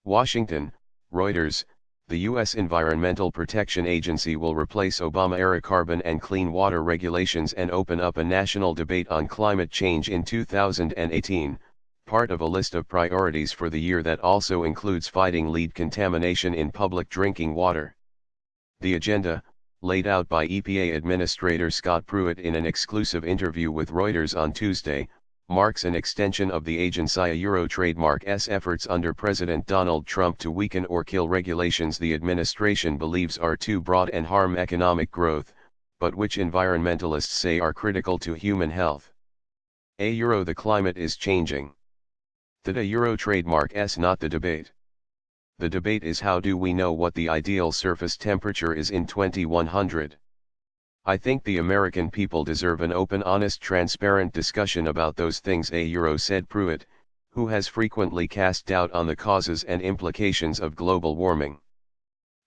Washington, Reuters, the U.S. Environmental Protection Agency will replace Obama-era carbon and clean water regulations and open up a national debate on climate change in 2018, part of a list of priorities for the year that also includes fighting lead contamination in public drinking water. The agenda, laid out by EPA Administrator Scott Pruitt in an exclusive interview with Reuters on Tuesday, marks an extension of the agency's trademark's efforts under President Donald Trump to weaken or kill regulations the administration believes are too broad and harm economic growth, but which environmentalists say are critical to human health. The climate is changing. The trademark's not the debate. The debate is how do we know what the ideal surface temperature is in 2100. I think the American people deserve an open, honest, transparent discussion about those things, said Pruitt, who has frequently cast doubt on the causes and implications of global warming.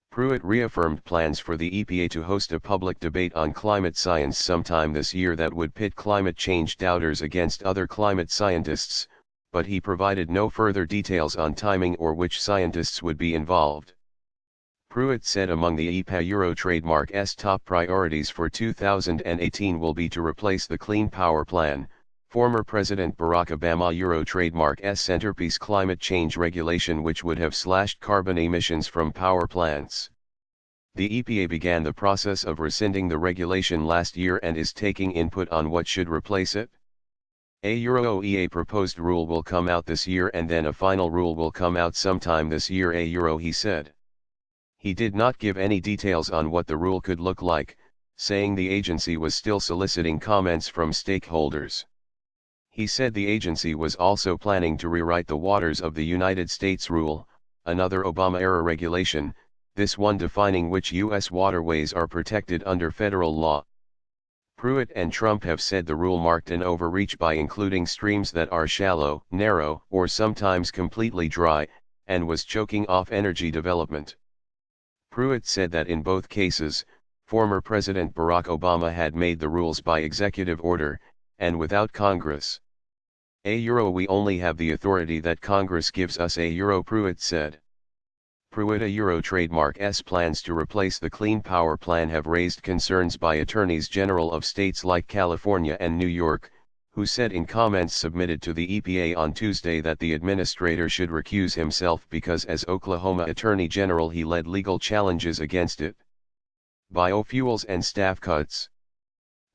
Pruitt reaffirmed plans for the EPA to host a public debate on climate science sometime this year that would pit climate change doubters against other climate scientists, but he provided no further details on timing or which scientists would be involved. Pruitt said among the EPA trademark's top priorities for 2018 will be to replace the Clean Power Plan, former President Barack Obama trademark's centerpiece climate change regulation which would have slashed carbon emissions from power plants. The EPA began the process of rescinding the regulation last year and is taking input on what should replace it. A proposed rule will come out this year and then a final rule will come out sometime this year, he said. He did not give any details on what the rule could look like, saying the agency was still soliciting comments from stakeholders. He said the agency was also planning to rewrite the Waters of the United States rule, another Obama-era regulation, this one defining which U.S. waterways are protected under federal law. Pruitt and Trump have said the rule marked an overreach by including streams that are shallow, narrow, or sometimes completely dry, and was choking off energy development. Pruitt said that in both cases, former President Barack Obama had made the rules by executive order, and without Congress. We only have the authority that Congress gives us, Pruitt said. Pruitt trademark's plans to replace the Clean Power Plan have raised concerns by attorneys general of states like California and New York, who said in comments submitted to the EPA on Tuesday that the administrator should recuse himself because as Oklahoma Attorney General he led legal challenges against it. Biofuels and staff cuts.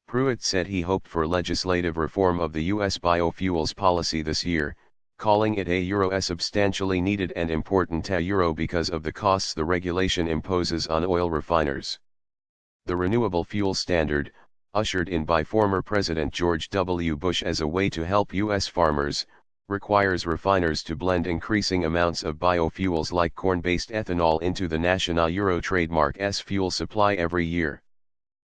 Pruitt said he hoped for legislative reform of the U.S. biofuels policy this year, calling it a substantially needed and important because of the costs the regulation imposes on oil refiners. The renewable fuel standard, ushered in by former President George W. Bush as a way to help U.S. farmers, requires refiners to blend increasing amounts of biofuels like corn-based ethanol into the national trademark's fuel supply every year.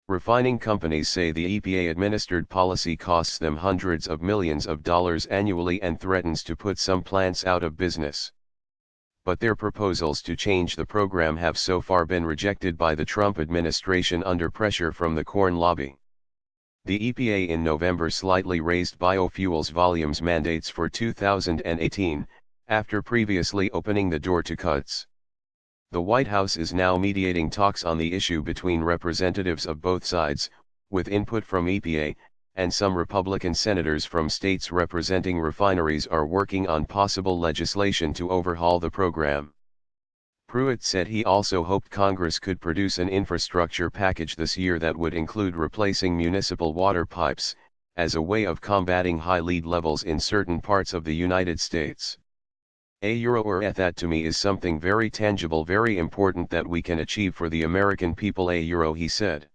Refining companies say the EPA-administered policy costs them hundreds of millions of dollars annually and threatens to put some plants out of business. But their proposals to change the program have so far been rejected by the Trump administration under pressure from the corn lobby. The EPA in November slightly raised biofuels volumes mandates for 2018, after previously opening the door to cuts. The White House is now mediating talks on the issue between representatives of both sides, with input from EPA, and some Republican senators from states representing refineries are working on possible legislation to overhaul the program. Pruitt said he also hoped Congress could produce an infrastructure package this year that would include replacing municipal water pipes, as a way of combating high lead levels in certain parts of the United States. That to me is something very tangible, very important that we can achieve for the American people, he said.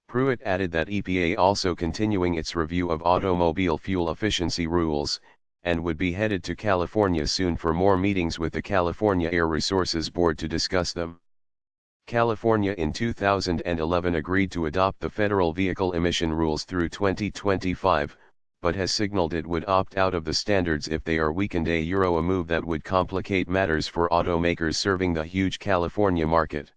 Pruitt added that EPA also continuing its review of automobile fuel efficiency rules, and would be headed to California soon for more meetings with the California Air Resources Board to discuss them. California in 2011 agreed to adopt the federal vehicle emission rules through 2025, but has signaled it would opt out of the standards if they are weakened, a move that would complicate matters for automakers serving the huge California market.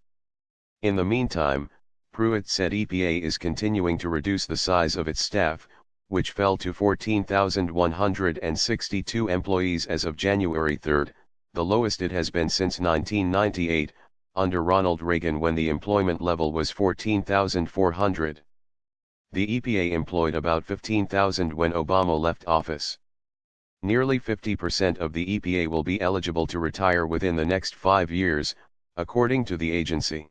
In the meantime, Pruitt said EPA is continuing to reduce the size of its staff, which fell to 14,162 employees as of January 3, the lowest it has been since 1998, under Ronald Reagan when the employment level was 14,400. The EPA employed about 15,000 when Obama left office. Nearly 50% of the EPA will be eligible to retire within the next 5 years, according to the agency.